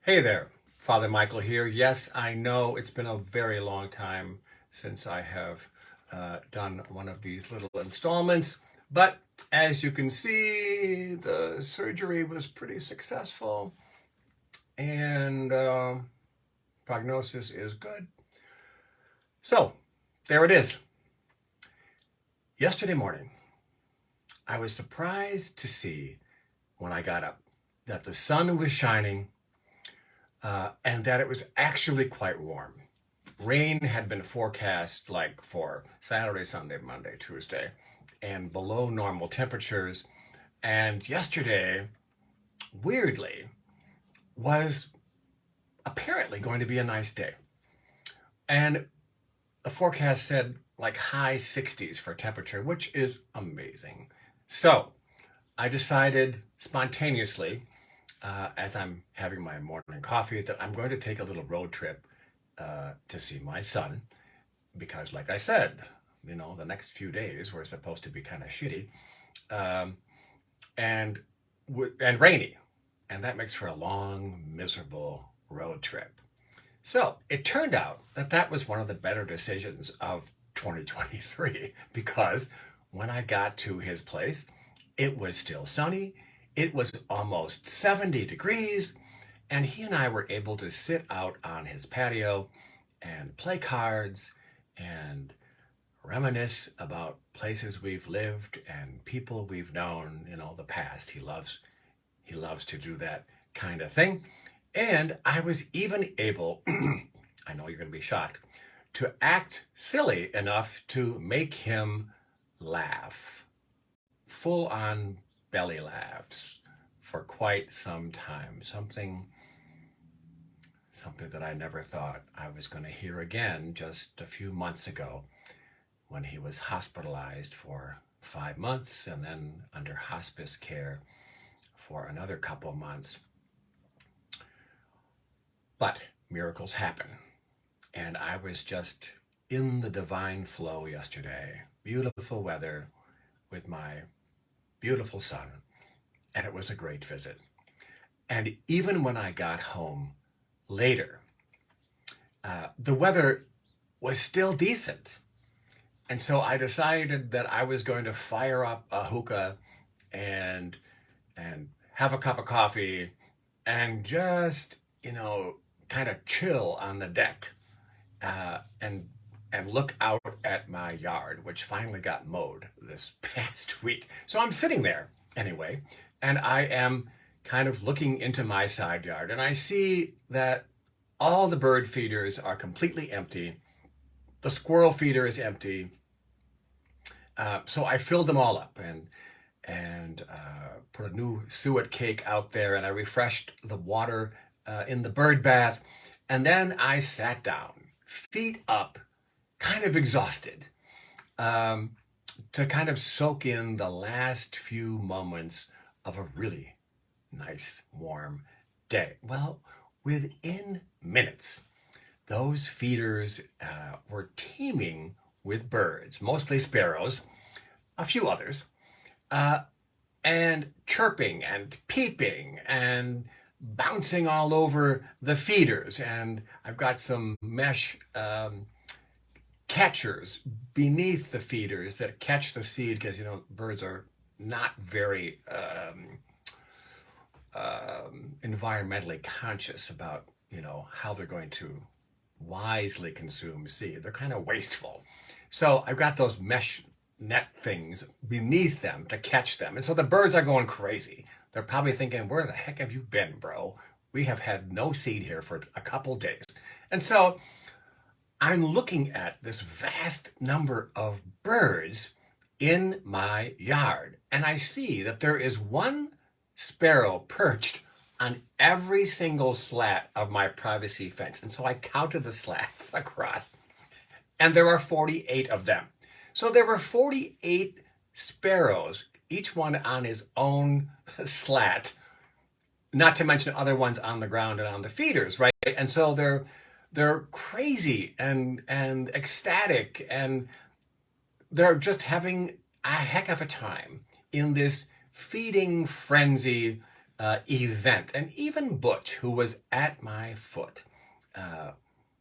Hey there, Father Michael here. Yes, I know it's been a very long time since I have done one of these little installments, but as you can see, the surgery was pretty successful and prognosis is good. So, there it is. Yesterday morning, I was surprised to see when I got up that the sun was shining and that it was actually quite warm. Rain had been forecast like for Saturday, Sunday, Monday, Tuesday, and below normal temperatures. And yesterday, weirdly, was apparently going to be a nice day. And the forecast said like high 60s for temperature, which is amazing. So I decided spontaneously, as I'm having my morning coffee, that I'm going to take a little road trip to see my son because, like I said, the next few days were supposed to be kind of shitty um, and and rainy, and that makes for a long, miserable road trip. So it turned out that that was one of the better decisions of 2023 because when I got to his place, it was still sunny. It was almost 70 degrees, and he and I were able to sit out on his patio and play cards and reminisce about places we've lived and people we've known, the past. He loves to do that kind of thing. And I was even able, I know you're going to be shocked, to act silly enough to make him laugh. Full on belly laughs for quite some time. Something that I never thought I was going to hear again just a few months ago when he was hospitalized for 5 months and then under hospice care for another couple months. But miracles happen. And I was just in the divine flow yesterday. Beautiful weather with my beautiful son. And it was a great visit. And even when I got home later, the weather was still decent. And so I decided that I was going to fire up a hookah and have a cup of coffee and just, kind of chill on the deck and look out at my yard, which finally got mowed this past week. So I'm sitting there anyway, and I am kind of looking into my side yard, and I see that all the bird feeders are completely empty. The squirrel feeder is empty. So I filled them all up and put a new suet cake out there, and I refreshed the water in the bird bath, and then I sat down, feet up, kind of exhausted, to kind of soak in the last few moments of a really nice, warm day. Well, within minutes, those feeders were teeming with birds, mostly sparrows, a few others, uh, and chirping and peeping and bouncing all over the feeders. And I've got some mesh catchers beneath the feeders that catch the seed because, birds are not very environmentally conscious about, how they're going to wisely consume seed. They're kind of wasteful. So I've got those mesh net things beneath them to catch them. And so the birds are going crazy. They're probably thinking, where the heck have you been, bro? We have had no seed here for a couple days. And so I'm looking at this vast number of birds in my yard, and I see that there is one sparrow perched on every single slat of my privacy fence. And so I counted the slats across, and there are 48 of them. So there were 48 sparrows, each one on his own slat, not to mention other ones on the ground and on the feeders, right? And so they're crazy and ecstatic, and they're just having a heck of a time in this feeding frenzy event. And even Butch, who was at my foot,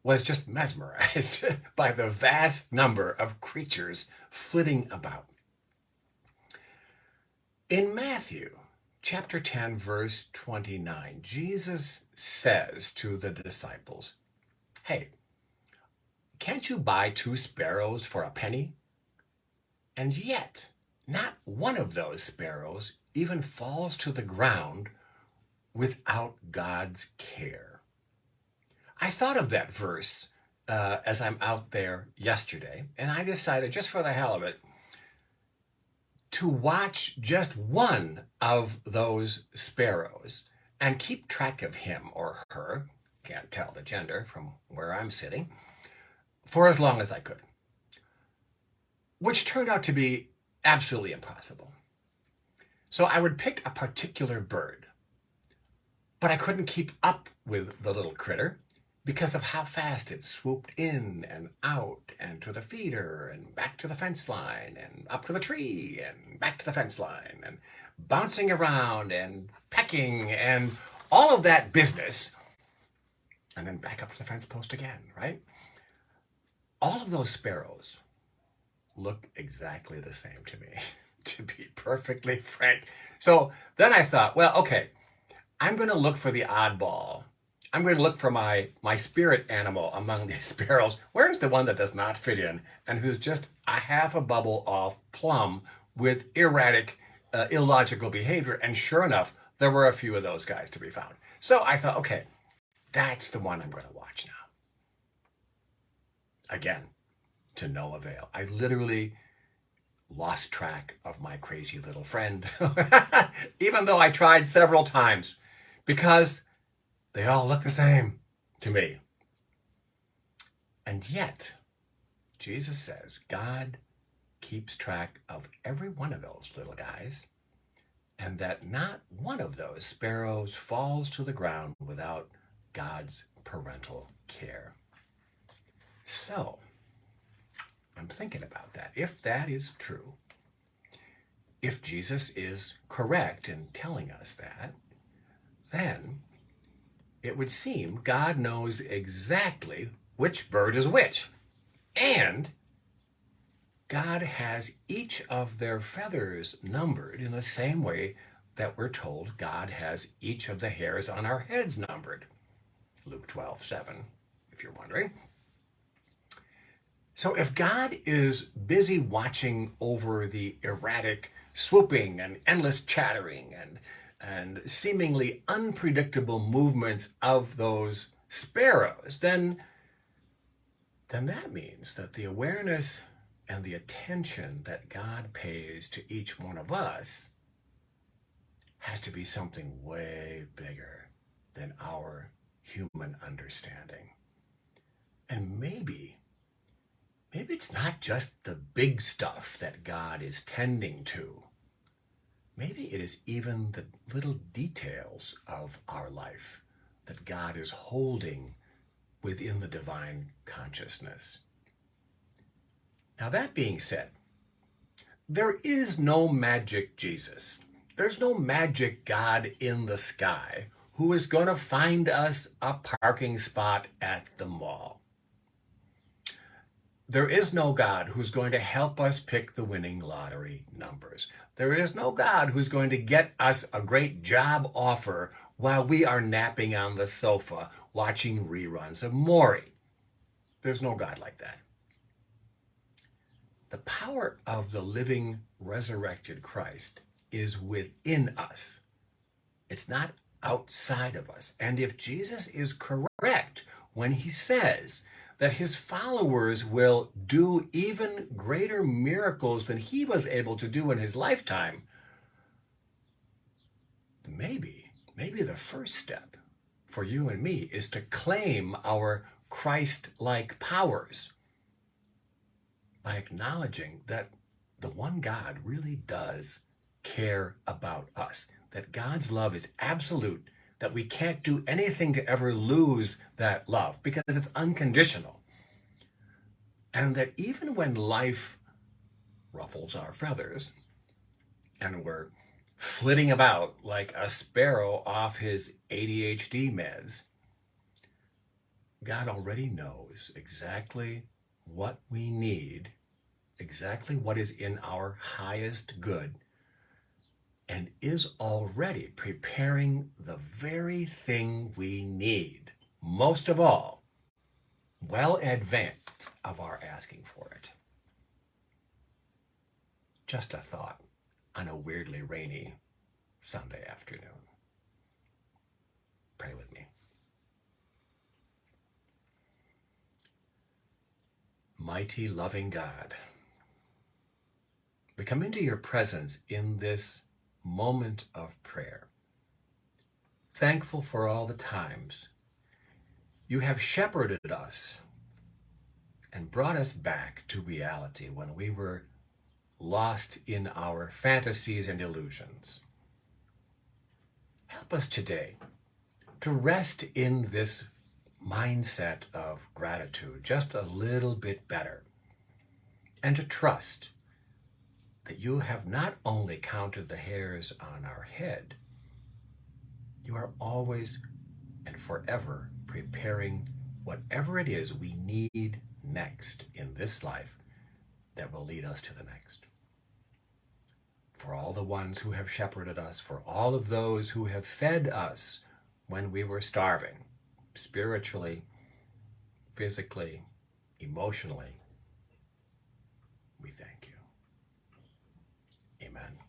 was just mesmerized by the vast number of creatures flitting about. In Matthew chapter 10, verse 29, Jesus says to the disciples, "Hey, can't you buy 2 sparrows for a penny? And yet, not one of those sparrows even falls to the ground without God's care." I thought of that verse as I'm out there yesterday, and I decided, just for the hell of it, to watch just one of those sparrows and keep track of him or her, can't tell the gender from where I'm sitting, for as long as I could, which turned out to be absolutely impossible. So I would pick a particular bird, but I couldn't keep up with the little critter because of how fast it swooped in and out and to the feeder and back to the fence line and up to the tree and back to the fence line and bouncing around and pecking and all of that business, and then back up to the fence post again, right? All of those sparrows look exactly the same to me, to be perfectly frank. So then I thought, well, okay, I'm going to look for the oddball. I'm going to look for my spirit animal among these sparrows. Where's the one that does not fit in and who's just a half a bubble off plumb with erratic, illogical behavior? And sure enough, there were a few of those guys to be found. So I thought, okay, that's the one I'm going to watch now. Again, to no avail. I literally lost track of my crazy little friend, even though I tried several times, because they all look the same to me. And yet, Jesus says God keeps track of every one of those little guys, and that not one of those sparrows falls to the ground without God's parental care. So, I'm thinking about that. If that is true, if Jesus is correct in telling us that, then it would seem God knows exactly which bird is which. And God has each of their feathers numbered in the same way that we're told God has each of the hairs on our heads numbered. Luke 12:7, if you're wondering. So if God is busy watching over the erratic swooping and endless chattering and seemingly unpredictable movements of those sparrows, then that means that the awareness and the attention that God pays to each one of us has to be something way bigger than our human understanding. And maybe it's not just the big stuff that God is tending to. Maybe it is even the little details of our life that God is holding within the divine consciousness. Now, that being said, there is no magic Jesus. There's no magic God in the sky who is going to find us a parking spot at the mall. There is no God who's going to help us pick the winning lottery numbers. There is no God who's going to get us a great job offer while we are napping on the sofa watching reruns of Maury. There's no God like that. The power of the living, resurrected Christ is within us. It's not outside of us. And if Jesus is correct when he says that his followers will do even greater miracles than he was able to do in his lifetime, maybe the first step for you and me is to claim our Christ-like powers by acknowledging that the one God really does care about us, that God's love is absolute, that we can't do anything to ever lose that love because it's unconditional. And that even when life ruffles our feathers and we're flitting about like a sparrow off his ADHD meds. God already knows exactly what we need, exactly what is in our highest good, and is already preparing the very thing we need, most of all, well in advance of our asking for it. Just a thought on a weirdly rainy Sunday afternoon. Pray with me. Mighty, loving God, we come into your presence in this moment of prayer, thankful for all the times you have shepherded us and brought us back to reality when we were lost in our fantasies and illusions. Help us today to rest in this mindset of gratitude just a little bit better, and to trust that you have not only counted the hairs on our head, you are always and forever preparing whatever it is we need next in this life that will lead us to the next. For all the ones who have shepherded us, for all of those who have fed us when we were starving, spiritually, physically, emotionally, we thank you. Amen.